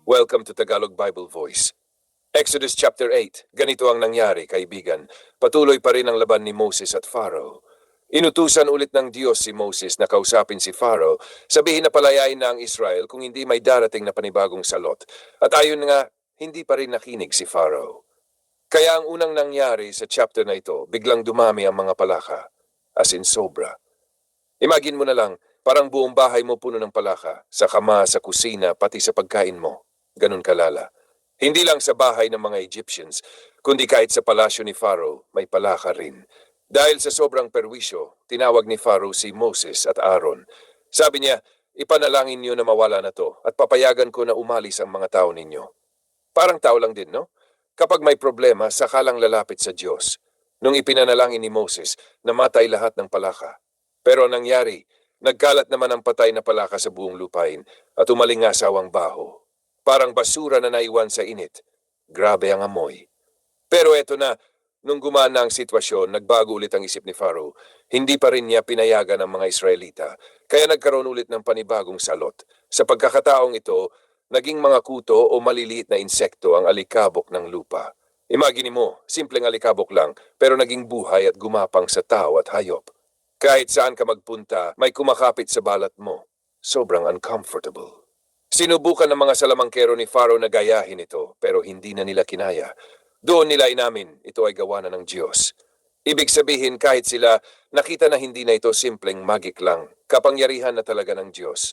Welcome to Tagalog Bible Voice. Exodus chapter 8. Ganito ang nangyari, kaibigan. Patuloy pa rin ang laban ni Moses at Pharaoh. Inutusan ulit ng Diyos si Moses na kausapin si Pharaoh, sabihin na palayain na ang Israel kung hindi may darating na panibagong salot. At ayon nga, hindi pa rin nakinig si Pharaoh. Kaya ang unang nangyari sa chapter na ito, biglang dumami ang mga palaka, as in sobra. Imagine mo na lang, parang buong bahay mo puno ng palaka, sa kama, sa kusina, pati sa pagkain mo. Ganun kalala. Hindi lang sa bahay ng mga Egyptians, kundi kahit sa palasyo ni Pharaoh, may palaka rin. Dahil sa sobrang perwisyo, tinawag ni Pharaoh si Moses at Aaron. Sabi niya, ipanalangin niyo na mawala na to at papayagan ko na umalis ang mga tao ninyo. Parang tao lang din, no? Kapag may problema, saka lang lalapit sa Diyos. Nung ipinanalangin ni Moses, namatay lahat ng palaka. Pero ang nangyari, nagkalat naman ang patay na palaka sa buong lupain at umalingasawang baho. Parang basura na naiwan sa init. Grabe ang amoy. Pero eto na, nung gumana ang sitwasyon, nagbago ulit ang isip ni Pharaoh. Hindi pa rin niya pinayagan ang mga Israelita, kaya nagkaroon ulit ng panibagong salot. Sa pagkakataong ito, naging mga kuto o maliliit na insekto ang alikabok ng lupa. Imagine mo, simpleng alikabok lang, pero naging buhay at gumapang sa tao at hayop. Kahit saan ka magpunta, may kumakapit sa balat mo. Sobrang uncomfortable. Sinubukan ng mga salamangkero ni Pharaoh na gayahin ito, pero hindi na nila kinaya. Doon nila inamin, ito ay gawa na ng Diyos. Ibig sabihin kahit sila, nakita na hindi na ito simpleng magic lang, kapangyarihan na talaga ng Diyos.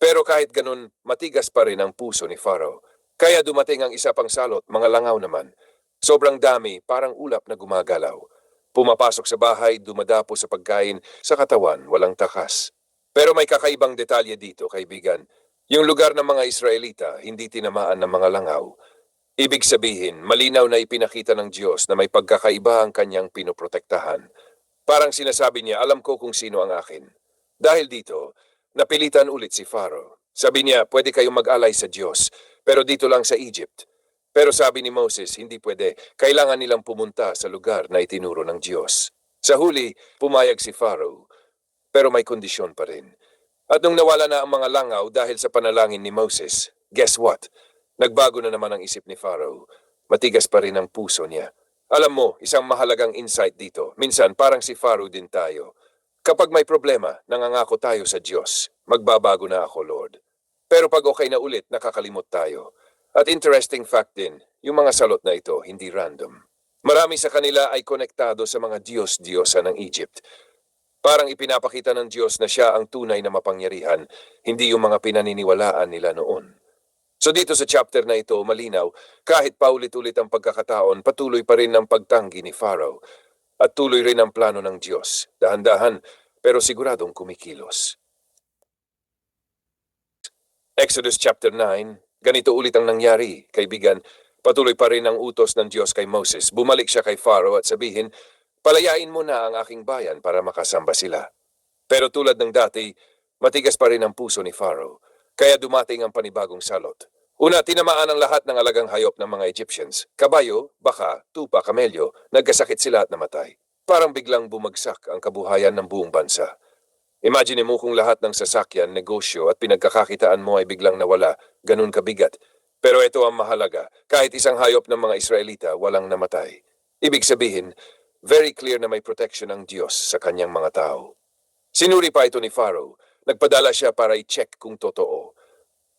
Pero kahit ganun, matigas pa rin ang puso ni Pharaoh. Kaya dumating ang isa pang salot, mga langaw naman. Sobrang dami, parang ulap na gumagalaw. Pumapasok sa bahay, dumadapo sa pagkain, sa katawan, walang takas. Pero may kakaibang detalye dito, kaibigan. Yung lugar ng mga Israelita, hindi tinamaan ng mga langaw. Ibig sabihin, malinaw na ipinakita ng Diyos na may pagkakaiba ang kanyang pinoprotektahan. Parang sinasabi niya, alam ko kung sino ang akin. Dahil dito, napilitan ulit si Pharaoh. Sabi niya, pwede kayong mag-alay sa Diyos, pero dito lang sa Egypt. Pero sabi ni Moses, hindi pwede. Kailangan nilang pumunta sa lugar na itinuro ng Diyos. Sa huli, pumayag si Pharaoh, pero may kondisyon pa rin. At nung nawala na ang mga langaw dahil sa panalangin ni Moses, guess what? Nagbago na naman ang isip ni Pharaoh. Matigas pa rin ang puso niya. Alam mo, isang mahalagang insight dito. Minsan, parang si Pharaoh din tayo. Kapag may problema, nangangako tayo sa Diyos. Magbabago na ako, Lord. Pero pag okay na ulit, nakakalimot tayo. At interesting fact din, yung mga salot na ito, hindi random. Marami sa kanila ay konektado sa mga Diyos-Diyosa ng Egypt. Parang ipinapakita ng Diyos na siya ang tunay na mapangyarihan, hindi yung mga pinaniniwalaan nila noon. So dito sa chapter na ito, malinaw, kahit paulit-ulit ang pagkakataon, patuloy pa rin ang pagtanggi ni Pharaoh. At tuloy rin ang plano ng Diyos. Dahan-dahan, pero siguradong kumikilos. Exodus chapter 9, ganito ulit ang nangyari, kaibigan. Patuloy pa rin ang utos ng Diyos kay Moses. Bumalik siya kay Pharaoh at sabihin, palayain mo na ang aking bayan para makasamba sila. Pero tulad ng dati, matigas pa rin ang puso ni Pharaoh. Kaya dumating ang panibagong salot. Una, tinamaan ang lahat ng alagang hayop ng mga Egyptians. Kabayo, baka, tupa, kamelyo, nagkasakit sila at namatay. Parang biglang bumagsak ang kabuhayan ng buong bansa. Imagine mo kung lahat ng sasakyan, negosyo at pinagkakakitaan mo ay biglang nawala, ganun kabigat. Pero ito ang mahalaga, kahit isang hayop ng mga Israelita, walang namatay. Ibig sabihin, very clear na may protection ng Diyos sa kanyang mga tao. Sinuri pa ito ni Pharaoh, nagpadala siya para i-check kung totoo.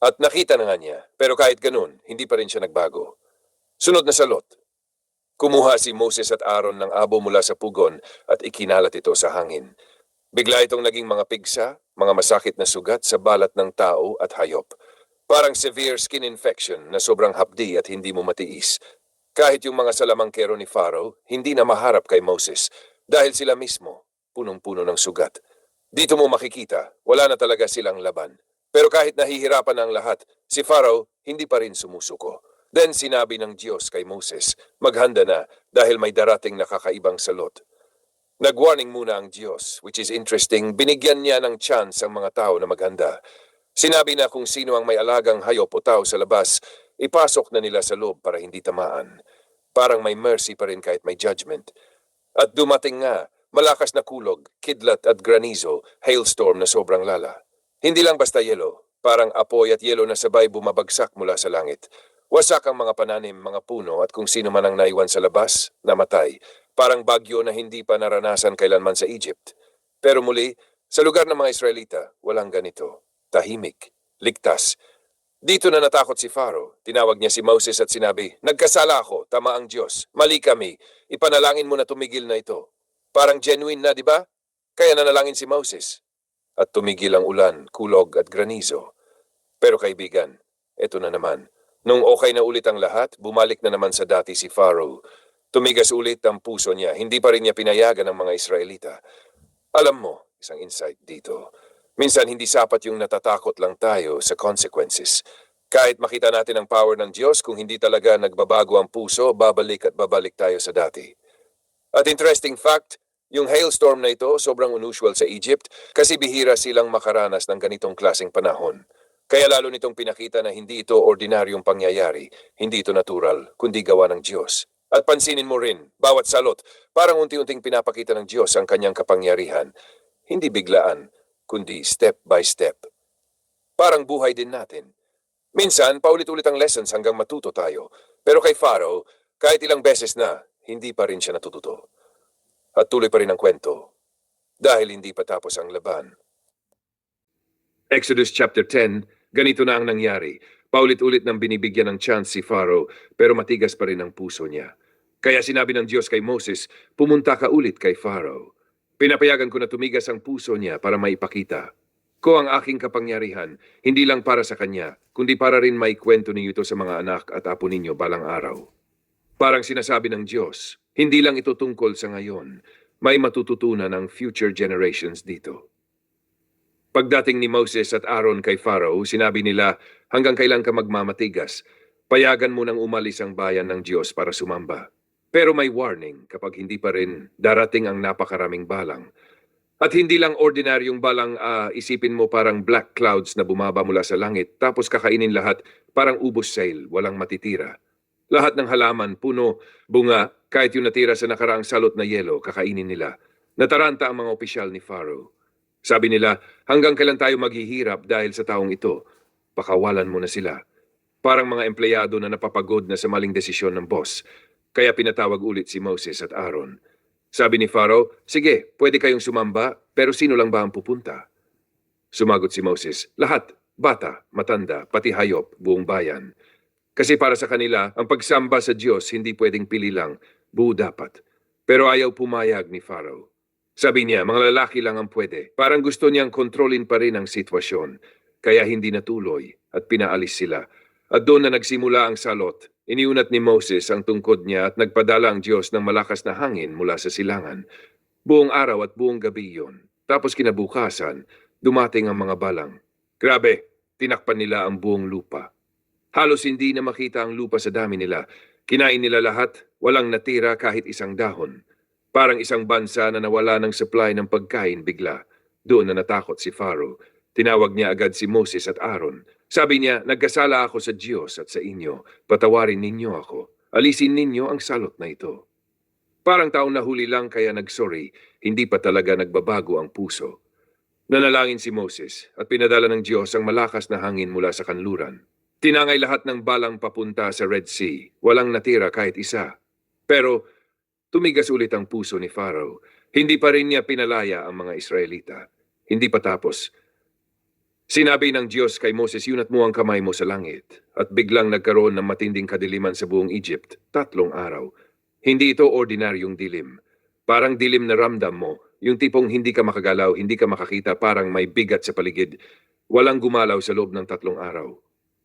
At nakita na nga niya, pero kahit ganun, hindi pa rin siya nagbago. Sunod na salot. Kumuha si Moses at Aaron ng abo mula sa pugon at ikinalat ito sa hangin. Bigla itong naging mga pigsa, mga masakit na sugat sa balat ng tao at hayop. Parang severe skin infection na sobrang hapdi at hindi mo matiis. Kahit yung mga salamangkero ni Pharaoh, hindi na maharap kay Moses dahil sila mismo, punong-puno ng sugat. Dito mo makikita, wala na talaga silang laban. Pero kahit nahihirapan ang lahat, si Pharaoh hindi pa rin sumusuko. Then sinabi ng Diyos kay Moses, maghanda na dahil may darating na kakaibang salot. Nag-warning muna ang Diyos, which is interesting, binigyan niya ng chance ang mga tao na maghanda. Sinabi na kung sino ang may alagang hayop o tao sa labas, ipasok na nila sa loob para hindi tamaan. Parang may mercy pa rin kahit may judgment. At dumating nga, malakas na kulog, kidlat at granizo, hailstorm na sobrang lala. Hindi lang basta yelo, parang apoy at yelo na sabay bumabagsak mula sa langit. Wasak ang mga pananim, mga puno at kung sino man ang naiwan sa labas, namatay. Parang bagyo na hindi pa naranasan kailanman sa Egypt. Pero muli, sa lugar ng mga Israelita, walang ganito. Tahimik, ligtas. Dito na natakot si Pharaoh. Tinawag niya si Moses at sinabi, "Nagkasala ako, tama ang Diyos. Mali kami. Ipanalangin mo na tumigil na ito." Parang genuine na, di ba? Kaya nanalangin si Moses. At tumigil ang ulan, kulog at granizo. Pero kaibigan, eto na naman. Nung okay na ulit ang lahat, bumalik na naman sa dati si Pharaoh. Tumigas ulit ang puso niya, hindi pa rin niya pinayagan ang mga Israelita. Alam mo, isang insight dito. Minsan hindi sapat yung natatakot lang tayo sa consequences. Kahit makita natin ang power ng Diyos, kung hindi talaga nagbabago ang puso, babalik at babalik tayo sa dati. At interesting fact, yung hailstorm na ito sobrang unusual sa Egypt kasi bihira silang makaranas ng ganitong klaseng panahon. Kaya lalo nitong pinakita na hindi ito ordinaryong pangyayari, hindi ito natural, kundi gawa ng Diyos. At pansinin mo rin, bawat salot, parang unti-unting pinapakita ng Diyos ang kanyang kapangyarihan. Hindi biglaan, kundi step by step. Parang buhay din natin. Minsan, paulit-ulit ang lessons hanggang matuto tayo. Pero kay Pharaoh, kahit ilang beses na, hindi pa rin siya natututo. At tuloy pa rin ang kwento, dahil hindi pa tapos ang laban. Exodus chapter 10, ganito na ang nangyari. Paulit-ulit nang binibigyan ng chance si Pharaoh, pero matigas pa rin ang puso niya. Kaya sinabi ng Diyos kay Moses, pumunta ka ulit kay Pharaoh. Pinapayagan ko na tumigas ang puso niya para maipakita ko ang aking kapangyarihan, hindi lang para sa kanya, kundi para rin maikwento ninyo ito sa mga anak at apo ninyo balang araw. Parang sinasabi ng Diyos, hindi lang ito tungkol sa ngayon, may matututunan ng future generations dito. Pagdating ni Moses at Aaron kay Pharaoh, sinabi nila, hanggang kailan ka magmamatigas? Payagan mo nang umalis ang bayan ng Diyos para sumamba. Pero may warning, kapag hindi pa rin, darating ang napakaraming balang. At hindi lang ordinaryong balang, isipin mo parang black clouds na bumaba mula sa langit, tapos kakainin lahat, parang ubos sail, walang matitira. Lahat ng halaman, puno, bunga, kahit yung natira sa nakaraang salot na yelo, kakainin nila. Nataranta ang mga opisyal ni Pharaoh. Sabi nila, hanggang kailan tayo maghihirap dahil sa taong ito? Pakawalan mo na sila. Parang mga empleyado na napapagod na sa maling desisyon ng boss. Kaya pinatawag ulit si Moses at Aaron. Sabi ni Pharaoh, sige, pwede kayong sumamba, pero sino lang ba ang pupunta? Sumagot si Moses, lahat, bata, matanda, pati hayop, buong bayan. Kasi para sa kanila, ang pagsamba sa Diyos hindi pwedeng pili lang, buo dapat. Pero ayaw pumayag ni Pharaoh. Sabi niya, mga lalaki lang ang pwede. Parang gusto niyang kontrolin pa rin ang sitwasyon. Kaya hindi natuloy at pinaalis sila. At doon na nagsimula ang salot. Iniunat ni Moses ang tungkod niya at nagpadala ang Diyos ng malakas na hangin mula sa silangan. Buong araw at buong gabi yun. Tapos kinabukasan, dumating ang mga balang. Grabe, tinakpan nila ang buong lupa. Halos hindi na makita ang lupa sa dami nila. Kinain nila lahat, walang natira kahit isang dahon. Parang isang bansa na nawala ng supply ng pagkain bigla. Doon na natakot si Pharaoh. Tinawag niya agad si Moses at Aaron. Sabi niya, nagkasala ako sa Diyos at sa inyo. Patawarin ninyo ako. Alisin ninyo ang salot na ito. Parang taong nahuli lang kaya nagsorry. Hindi pa talaga nagbabago ang puso. Nanalangin si Moses at pinadala ng Diyos ang malakas na hangin mula sa kanluran. Tinangay lahat ng balang papunta sa Red Sea. Walang natira kahit isa. Pero tumigas ulit ang puso ni Pharaoh. Hindi pa rin niya pinalaya ang mga Israelita. Hindi pa tapos. Sinabi ng Diyos kay Moses, yunat mo ang kamay mo sa langit. At biglang nagkaroon ng matinding kadiliman sa buong Egypt. 3 araw. Hindi ito ordinaryong dilim. Parang dilim na ramdam mo. Yung tipong hindi ka makagalaw, hindi ka makakita, parang may bigat sa paligid. Walang gumalaw sa loob ng 3 araw.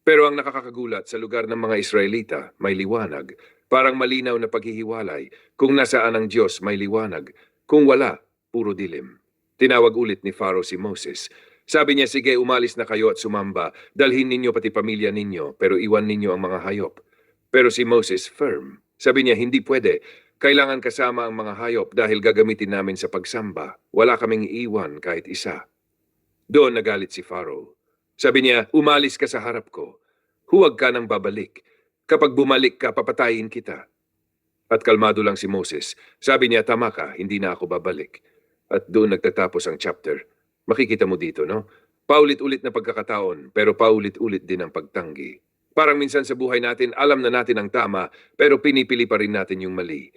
Pero ang nakakagulat, sa lugar ng mga Israelita, may liwanag. Parang malinaw na paghihiwalay. Kung nasaan ang Diyos, may liwanag. Kung wala, puro dilim. Tinawag ulit ni Pharaoh si Moses. Sabi niya, sige, umalis na kayo at sumamba. Dalhin ninyo pati pamilya ninyo, pero iwan ninyo ang mga hayop. Pero si Moses firm. Sabi niya, hindi pwede. Kailangan kasama ang mga hayop dahil gagamitin namin sa pagsamba. Wala kaming iiwan kahit isa. Doon nagalit si Pharaoh. Sabi niya, umalis ka sa harap ko. Huwag ka nang babalik. Kapag bumalik ka, papatayin kita. At kalmado lang si Moses. Sabi niya, tama ka, hindi na ako babalik. At doon nagtatapos ang chapter. Makikita mo dito, no? Paulit-ulit na pagkakataon, pero paulit-ulit din ang pagtanggi. Parang minsan sa buhay natin, alam na natin ang tama, pero pinipili pa rin natin yung mali.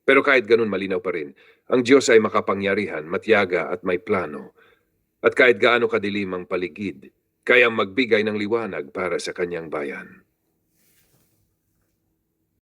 Pero kahit ganun, malinaw pa rin. Ang Diyos ay makapangyarihan, matyaga at may plano. At kahit gaano kadilim ang paligid, kayang magbigay ng liwanag para sa kanyang bayan.